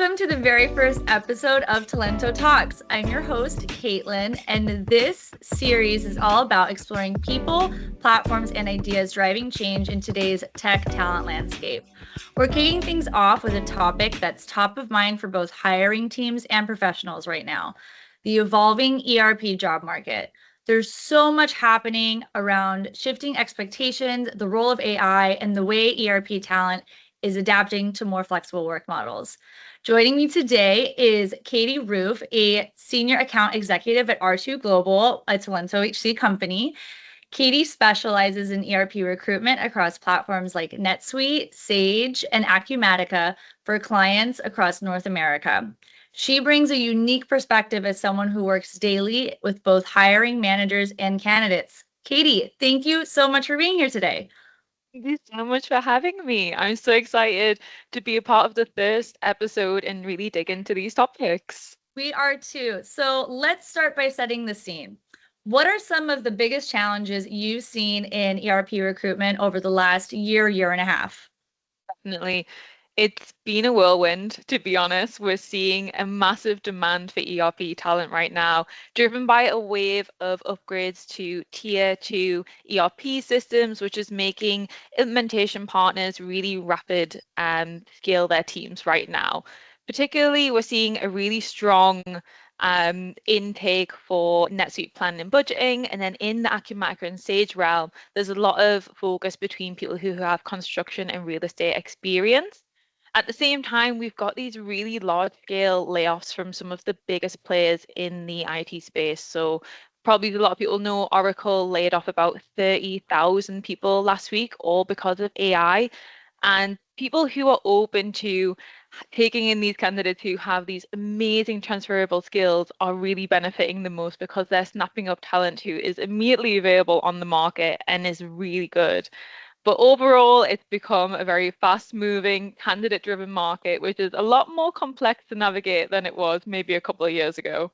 Welcome to the very first episode of Talento Talks. I'm your host, Katelyn, and this series is all about exploring people, platforms, and ideas driving change in today's tech talent landscape. We're kicking things off with a topic that's top of mind for both hiring teams and professionals right now, the evolving ERP job market. There's so much happening around shifting expectations, the role of AI, and the way ERP talent is adapting to more flexible work models. Joining me today is Katie Roof, a senior account executive at R2 Global, a Talento HC company. Katie specializes in ERP recruitment across platforms like NetSuite, Sage, and Acumatica for clients across North America. She brings a unique perspective as someone who works daily with both hiring managers and candidates. Katie, thank you so much for being here today. Thank you so much for having me. I'm so excited to be a part of the first episode and really dig into these topics. We are too. So let's start by setting the scene. What are some of the biggest challenges you've seen in ERP recruitment over the last year and a half? Definitely. It's been a whirlwind, to be honest. We're seeing a massive demand for ERP talent right now, driven by a wave of upgrades to tier 2 ERP systems, which is making implementation partners really rapid scale their teams right now. Particularly, we're seeing a really strong intake for NetSuite planning and budgeting. And then in the Acumatica and Sage realm, there's a lot of focus between people who have construction and real estate experience. At the same time, we've got these really large scale layoffs from some of the biggest players in the IT space. So probably a lot of people know Oracle laid off about 30,000 people last week, all because of AI. And people who are open to taking in these candidates who have these amazing transferable skills are really benefiting the most because they're snapping up talent who is immediately available on the market and is really good. But overall, it's become a very fast-moving, candidate-driven market, which is a lot more complex to navigate than it was maybe a couple of years ago.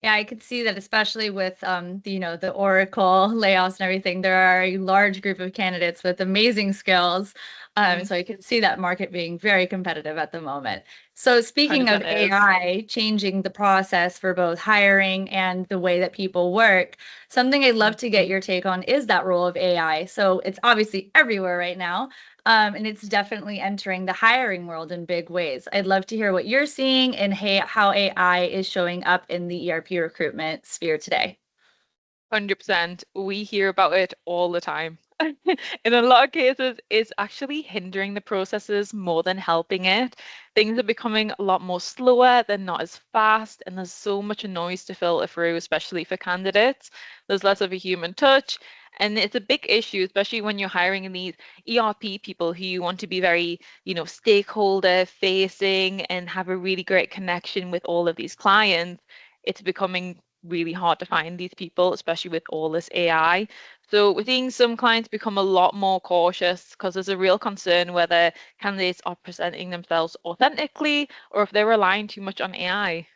Yeah, I could see that, especially with the Oracle layoffs and everything. There are a large group of candidates with amazing skills. Mm, So I can see that market being very competitive at the moment. So speaking of 100% is. AI changing the process for both hiring and the way that people work, something I'd love to get your take on is that role of AI. So it's obviously everywhere right now. And it's definitely entering the hiring world in big ways. I'd love to hear what you're seeing and how AI is showing up in the ERP recruitment sphere today. 100%. We hear about it all the time. In a lot of cases, it's actually hindering the processes more than helping it. Things are becoming a lot more slower, they're not as fast, and there's so much noise to filter through, especially for candidates. There's less of a human touch, and it's a big issue, especially when you're hiring these ERP people who you want to be very, stakeholder facing and have a really great connection with all of these clients. It's becoming really hard to find these people, especially with all this AI. So we're seeing some clients become a lot more cautious because there's a real concern whether candidates are presenting themselves authentically or if they're relying too much on AI.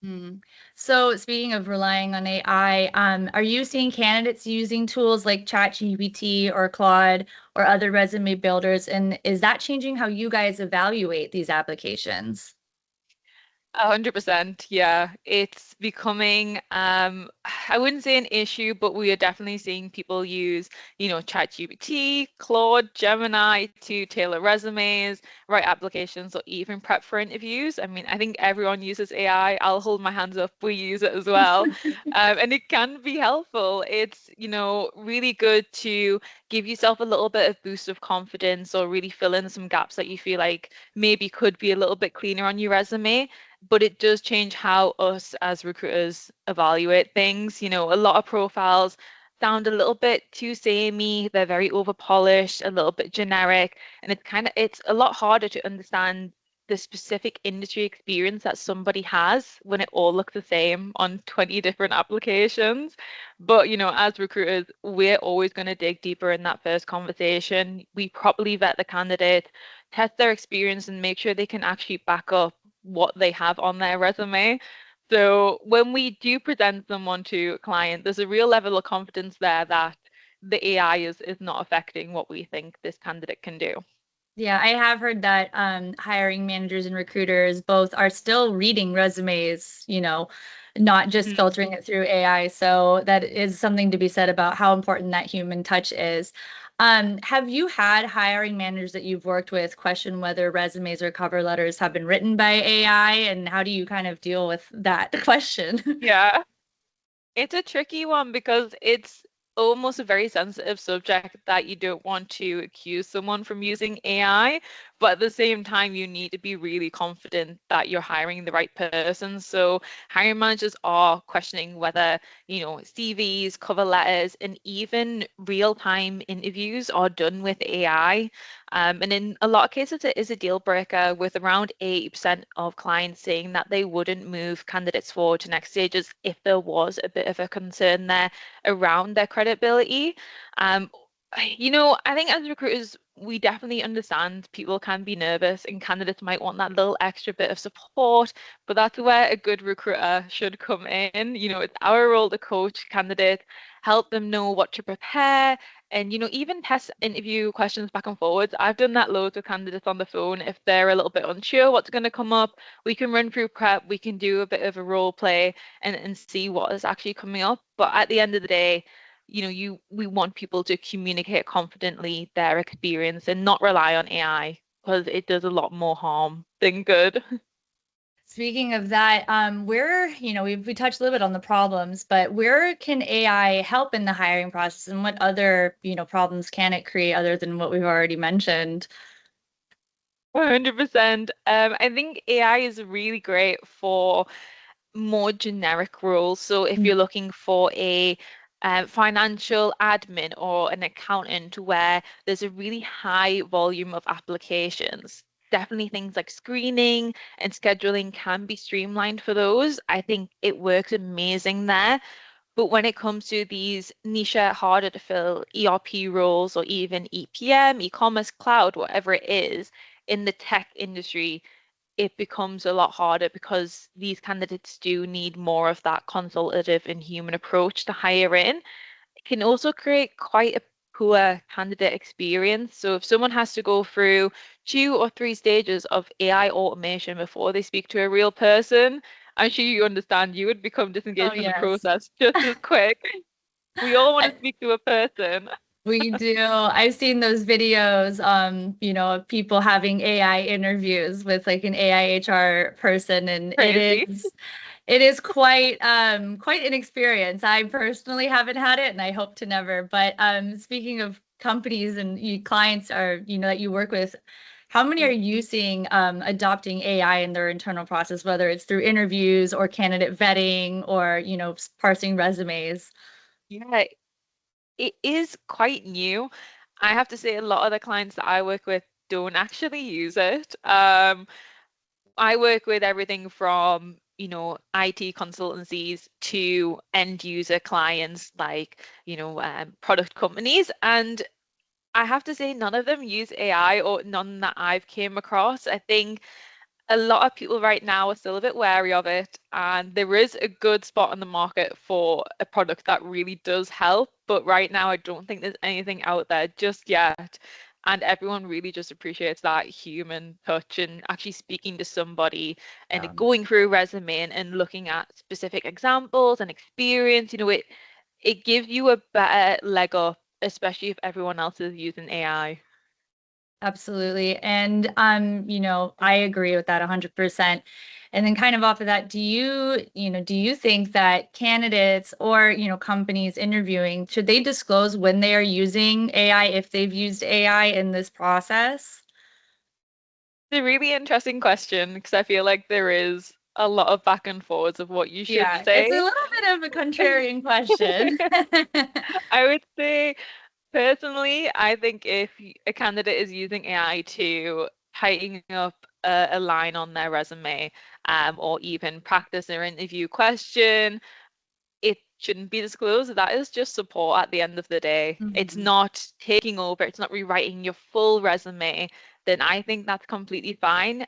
Hmm. So speaking of relying on AI, are you seeing candidates using tools like ChatGPT or Claude or other resume builders? And is that changing how you guys evaluate these applications? 100%, yeah. It's becoming, I wouldn't say an issue, but we are definitely seeing people use, ChatGPT, Claude, Gemini to tailor resumes, write applications, or even prep for interviews. I mean, I think everyone uses AI. I'll hold my hands up. We use it as well. And it can be helpful. It's, really good to give yourself a little bit of boost of confidence or really fill in some gaps that you feel like maybe could be a little bit cleaner on your resume, but it does change how us as recruiters evaluate things. A lot of profiles sound a little bit too samey, they're very overpolished, a little bit generic, and it's a lot harder to understand the specific industry experience that somebody has when it all looks the same on 20 different applications. But, as recruiters, we're always going to dig deeper in that first conversation. We properly vet the candidate, test their experience, and make sure they can actually back up what they have on their resume. So when we do present someone to a client, there's a real level of confidence there that the AI is not affecting what we think this candidate can do. Yeah, I have heard that hiring managers and recruiters both are still reading resumes, not just Mm. filtering it through AI. So that is something to be said about how important that human touch is. Have you had hiring managers that you've worked with question whether resumes or cover letters have been written by AI, and how do you kind of deal with that question? Yeah. It's a tricky one because it's almost a very sensitive subject that you don't want to accuse someone from using AI, but at the same time, you need to be really confident that you're hiring the right person. So hiring managers are questioning whether, CVs, cover letters, and even real-time interviews are done with AI. And in a lot of cases, it is a deal breaker, with around 80% of clients saying that they wouldn't move candidates forward to next stages if there was a bit of a concern there around their credibility. Um, I think as recruiters, we definitely understand people can be nervous and candidates might want that little extra bit of support, but that's where a good recruiter should come in. It's our role to coach candidates, help them know what to prepare, and even test interview questions back and forwards. I've done that loads with candidates on the phone. If they're a little bit unsure what's going to come up, we can run through prep, we can do a bit of a role play and see what is actually coming up. But at the end of the day, we want people to communicate confidently their experience and not rely on AI because it does a lot more harm than good. Speaking of that, we touched a little bit on the problems, but where can AI help in the hiring process, and what other, problems can it create other than what we've already mentioned? 100%. I think AI is really great for more generic roles. So if you're looking for a financial admin or an accountant where there's a really high volume of applications, definitely things like screening and scheduling can be streamlined for those. I think it works amazing there. But when it comes to these niche, harder to fill ERP roles or even EPM, e-commerce, cloud, whatever it is, in the tech industry, it becomes a lot harder because these candidates do need more of that consultative and human approach to hire in. It can also create quite a poor candidate experience. So if someone has to go through 2 or 3 stages of AI automation before they speak to a real person, I'm sure you understand you would become Oh, disengaged from the yes. process just as quick. We all want to speak to a person. We do. I've seen those videos, of people having AI interviews with like an AI HR person, and Crazy. it is quite an experience. I personally haven't had it, and I hope to never. But speaking of companies and clients are, that you work with, how many are you seeing adopting AI in their internal process, whether it's through interviews or candidate vetting or, parsing resumes? Yeah, it is quite new. I have to say a lot of the clients that I work with don't actually use it. I work with everything from, IT consultancies to end user clients like, product companies. And I have to say none of them use AI, or none that I've came across. I think a lot of people right now are still a bit wary of it, and there is a good spot on the market for a product that really does help. But right now, I don't think there's anything out there just yet. And everyone really just appreciates that human touch and actually speaking to somebody and going through a resume and looking at specific examples and experience. It gives you a better leg up, especially if everyone else is using AI. Absolutely. And I agree with that 100%. And then kind of off of that, do you think that candidates or, companies interviewing, should they disclose when they are using AI, if they've used AI in this process? It's a really interesting question because I feel like there is a lot of back and forwards of what you should Yeah, it's a say. little bit of a contrarian question. I would say personally, I think if a candidate is using AI to tighten up a line on their resume, or even practice their interview question, it shouldn't be disclosed. That is just support at the end of the day. It's Mhm. not taking over, it's not rewriting your full resume. Then I think that's completely fine.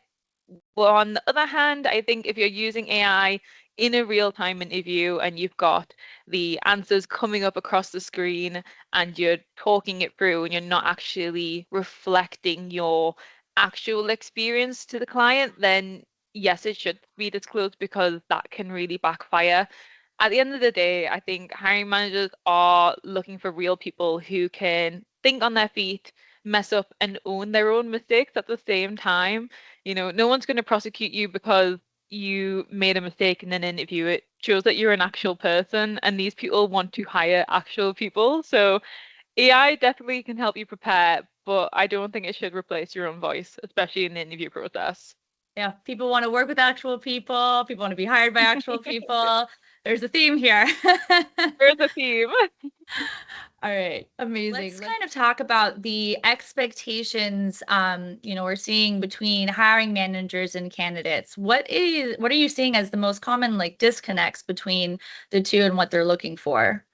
But on the other hand, I think if you're using AI in a real-time interview and you've got the answers coming up across the screen and you're talking it through and you're not actually reflecting your actual experience to the client, then yes, it should be disclosed because that can really backfire. At the end of the day, I think hiring managers are looking for real people who can think on their feet, mess up, and own their own mistakes at the same time. No one's going to prosecute you because you made a mistake in an interview. It shows that you're an actual person, and these people want to hire actual people. So AI definitely can help you prepare, but I don't think it should replace your own voice, especially in the interview process. Yeah, people want to work with actual people. People want to be hired by actual people. There's a theme here. There's a theme. All right, amazing. Let's kind of talk about the expectations we're seeing between hiring managers and candidates. What are you seeing as the most common like disconnects between the two and what they're looking for?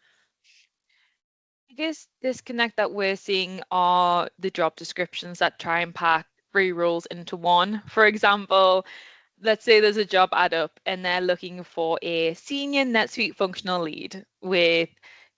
Biggest disconnect that we're seeing are the job descriptions that try and pack three roles into one. For example, let's say there's a job ad up and they're looking for a senior NetSuite functional lead with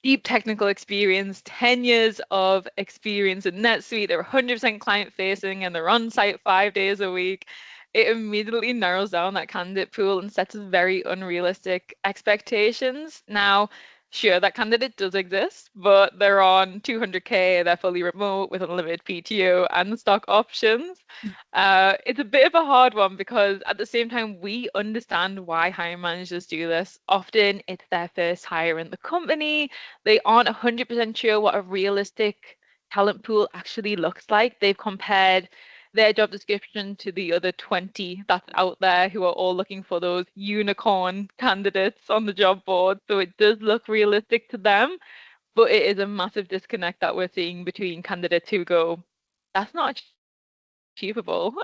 deep technical experience, 10 years of experience in NetSuite. They're 100% client facing and they're on site 5 days a week. It immediately narrows down that candidate pool and sets very unrealistic expectations. Now, sure, that candidate does exist, but they're on 200K, they're fully remote with unlimited PTO and stock options. It's a bit of a hard one because at the same time, we understand why hiring managers do this. Often it's their first hire in the company. They aren't 100% sure what a realistic talent pool actually looks like. They've compared their job description to the other 20 that's out there who are all looking for those unicorn candidates on the job board. So it does look realistic to them, but it is a massive disconnect that we're seeing between candidates who go, that's not achievable.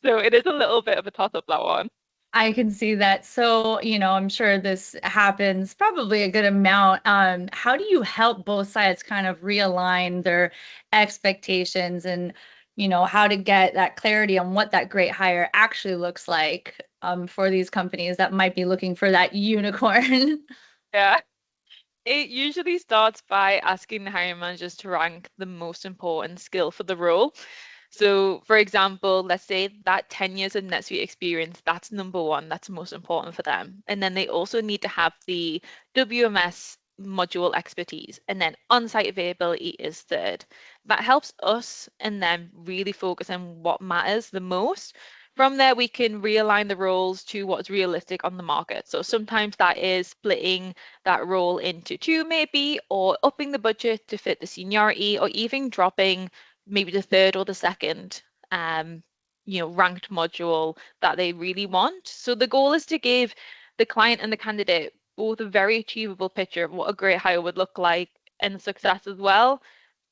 So it is a little bit of a toss up, that one. I can see that. So, I'm sure this happens probably a good amount. How do you help both sides kind of realign their expectations and, how to get that clarity on what that great hire actually looks like, for these companies that might be looking for that unicorn? Yeah. It usually starts by asking the hiring managers to rank the most important skill for the role. So, for example, let's say that 10 years of NetSuite experience, that's number one, that's most important for them. And then they also need to have the WMS module expertise. And then on-site availability is third. That helps us and them really focus on what matters the most. From there, we can realign the roles to what's realistic on the market. So sometimes that is splitting that role into two, maybe, or upping the budget to fit the seniority, or even dropping maybe the third or the second ranked module that they really want. So the goal is to give the client and the candidate both a very achievable picture of what a great hire would look like and success as well.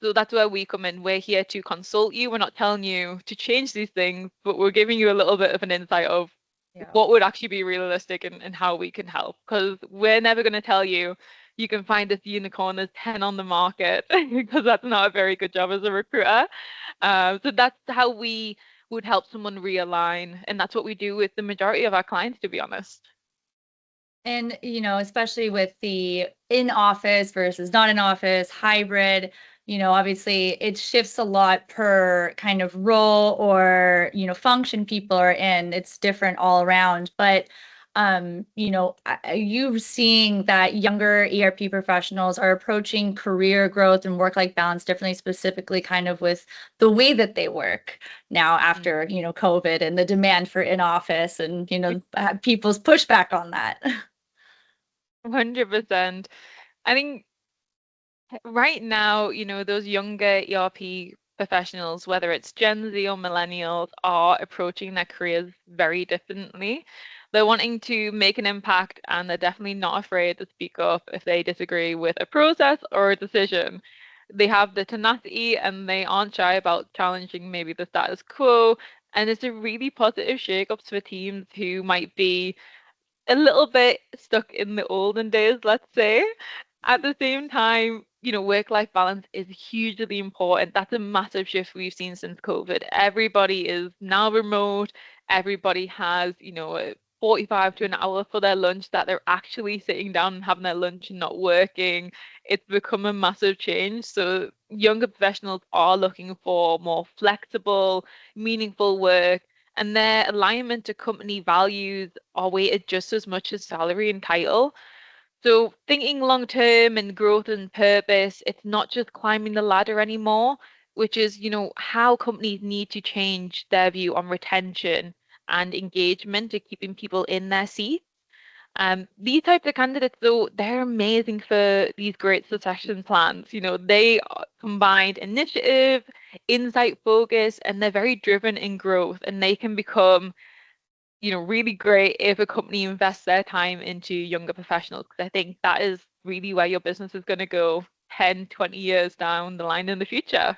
So that's where we come in. We're here to consult you. We're not telling you to change these things, but we're giving you a little bit of an insight of Yeah. what would actually be realistic and how we can help. Because we're never going to tell you you can find this unicorn, there's 10 on the market, because that's not a very good job as a recruiter. So that's how we would help someone realign. And that's what we do with the majority of our clients, to be honest. And, especially with the in office versus not in office, hybrid, obviously it shifts a lot per kind of role or, function people are in. It's different all around. But, are you seeing that younger ERP professionals are approaching career growth and work-life balance differently, specifically kind of with the way that they work now after, COVID and the demand for in office and, people's pushback on that? 100%. I think right now, those younger ERP professionals, whether it's Gen Z or millennials, are approaching their careers very differently. They're wanting to make an impact and they're definitely not afraid to speak up if they disagree with a process or a decision. They have the tenacity and they aren't shy about challenging maybe the status quo. And it's a really positive shake-ups for teams who might be a little bit stuck in the olden days, let's say. At the same time, work-life balance is hugely important. That's a massive shift we've seen since COVID. Everybody is now remote. Everybody has, 45 to an hour for their lunch, that they're actually sitting down and having their lunch and not working. It's become a massive change. So younger professionals are looking for more flexible, meaningful work, and their alignment to company values are weighted just as much as salary and title. So thinking long term and growth and purpose, it's not just climbing the ladder anymore, which is, how companies need to change their view on retention and engagement to keeping people in their seats. These types of candidates, though, they're amazing for these great succession plans. They combined initiative, insight focus, and they're very driven in growth, and they can become really great if a company invests their time into younger professionals, because I think that is really where your business is going to go 10, 20 years down the line in the future.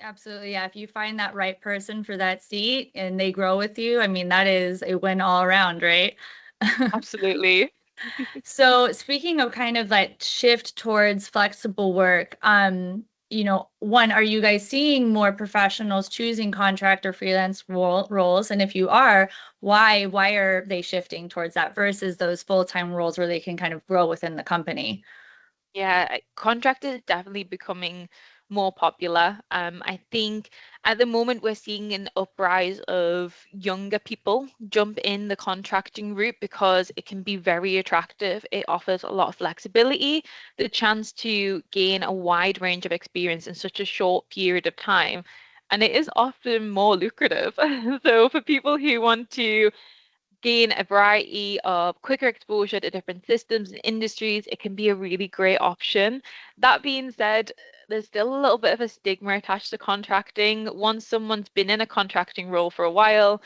Absolutely. Yeah. If you find that right person for that seat and they grow with you, I mean, that is a win all around, right? Absolutely. So speaking of kind of that shift towards flexible work, one, are you guys seeing more professionals choosing contract or freelance roles? And if you are, why are they shifting towards that versus those full-time roles where they can kind of grow within the company? Yeah, contract is definitely becoming more popular. I think at the moment we're seeing an uprise of younger people jump in the contracting route because it can be very attractive. It offers a lot of flexibility, the chance to gain a wide range of experience in such a short period of time. And it is often more lucrative. So for people who want to gain a variety of quicker exposure to different systems and industries, it can be a really great option. That being said, there's still a little bit of a stigma attached to contracting. Once someone's been in a contracting role for a while,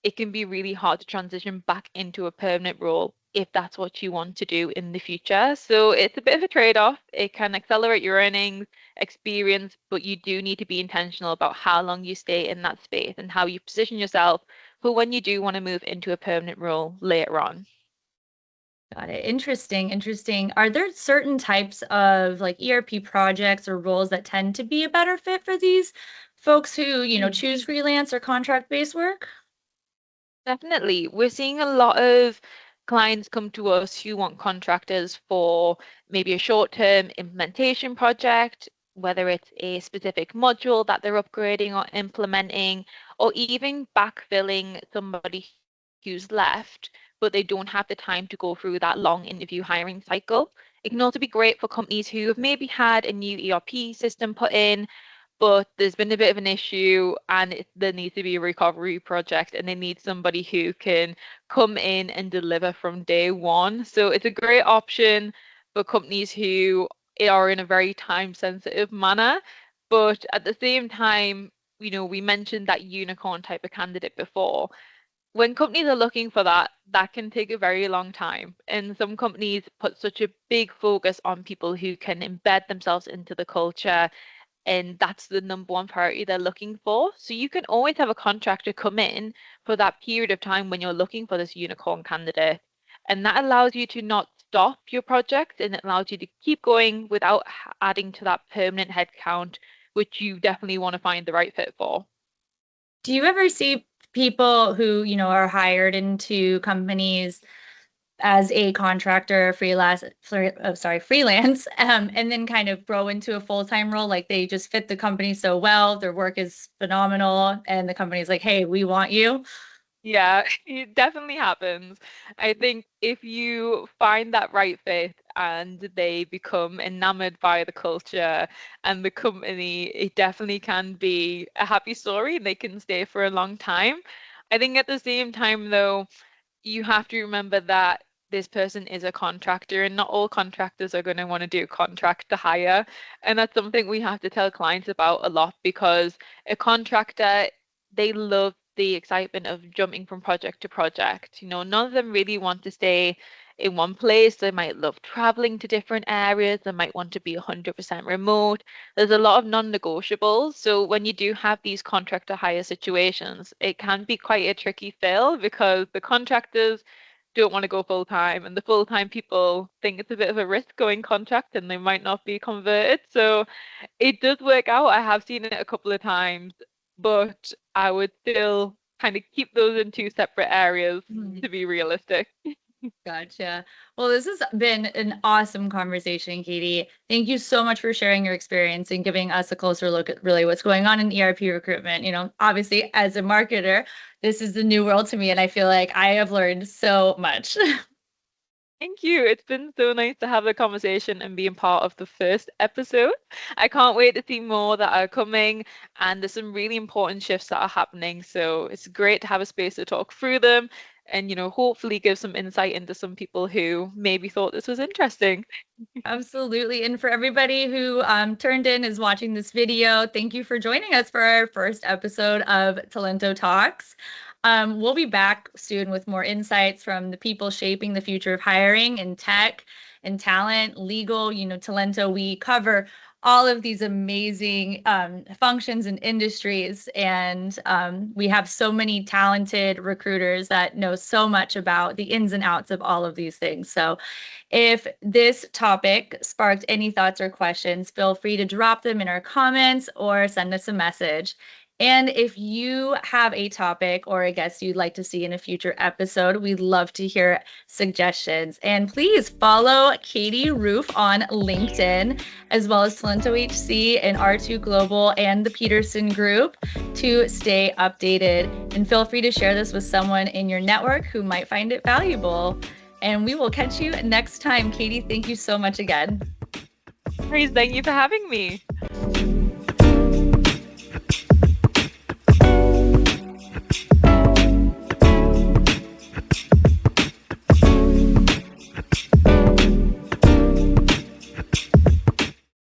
it can be really hard to transition back into a permanent role if that's what you want to do in the future. So it's a bit of a trade-off. It can accelerate your earnings, experience, but you do need to be intentional about how long you stay in that space and how you position yourself for when you do want to move into a permanent role later on. Got it. Interesting. Interesting. Are there certain types of like ERP projects or roles that tend to be a better fit for these folks who, choose freelance or contract-based work? Definitely. We're seeing a lot of clients come to us who want contractors for maybe a short-term implementation project, whether it's a specific module that they're upgrading or implementing, or even backfilling somebody who's left, but they don't have the time to go through that long interview hiring cycle. It can also be great for companies who have maybe had a new ERP system put in, but there's been a bit of an issue and there needs to be a recovery project and they need somebody who can come in and deliver from day one. So it's a great option for companies who are in a very time sensitive manner. But at the same time, we mentioned that unicorn type of candidate before. When companies are looking for that, that can take a very long time. And some companies put such a big focus on people who can embed themselves into the culture, and that's the number one priority they're looking for. So you can always have a contractor come in for that period of time when you're looking for this unicorn candidate. And that allows you to not stop your project and it allows you to keep going without adding to that permanent headcount, which you definitely want to find the right fit for. Do you ever see people who, are hired into companies as a contractor, freelance, and then kind of grow into a full-time role? Like they just fit the company so well, their work is phenomenal, and the company's like, hey, we want you. Yeah, it definitely happens. I think if you find that right fit and they become enamored by the culture and the company, it definitely can be a happy story and they can stay for a long time. I think at the same time, though, you have to remember that this person is a contractor and not all contractors are going to want to do contract to hire. And that's something we have to tell clients about a lot because a contractor, they love the excitement of jumping from project to project. None of them really want to stay in one place. They might love traveling to different areas. They might want to be 100% remote. There's a lot of non-negotiables. So when you do have these contract to hire situations, it can be quite a tricky fill because the contractors don't want to go full time and the full time people think it's a bit of a risk going contract and they might not be converted. So it does work out. I have seen it a couple of times, but I would still kind of keep those in two separate areas to be realistic. Gotcha. Well, this has been an awesome conversation, Katie. Thank you so much for sharing your experience and giving us a closer look at really what's going on in ERP recruitment. Obviously, as a marketer, this is the new world to me, and I feel like I have learned so much. Thank you. It's been so nice to have the conversation and being part of the first episode. I can't wait to see more that are coming, and there's some really important shifts that are happening. So it's great to have a space to talk through them and, hopefully give some insight into some people who maybe thought this was interesting. Absolutely. And for everybody who turned in is watching this video, thank you for joining us for our first episode of Talento Talks. We'll be back soon with more insights from the people shaping the future of hiring in tech and talent, legal, Talento. We cover all of these amazing functions and industries. And we have so many talented recruiters that know so much about the ins and outs of all of these things. So if this topic sparked any thoughts or questions, feel free to drop them in our comments or send us a message. And if you have a topic or a guest you'd like to see in a future episode, we'd love to hear suggestions. And please follow Katie Roof on LinkedIn, as well as Talento HC and R2 Global and the Peterson Group to stay updated. And feel free to share this with someone in your network who might find it valuable. And we will catch you next time. Katie, thank you so much again. Thank you for having me.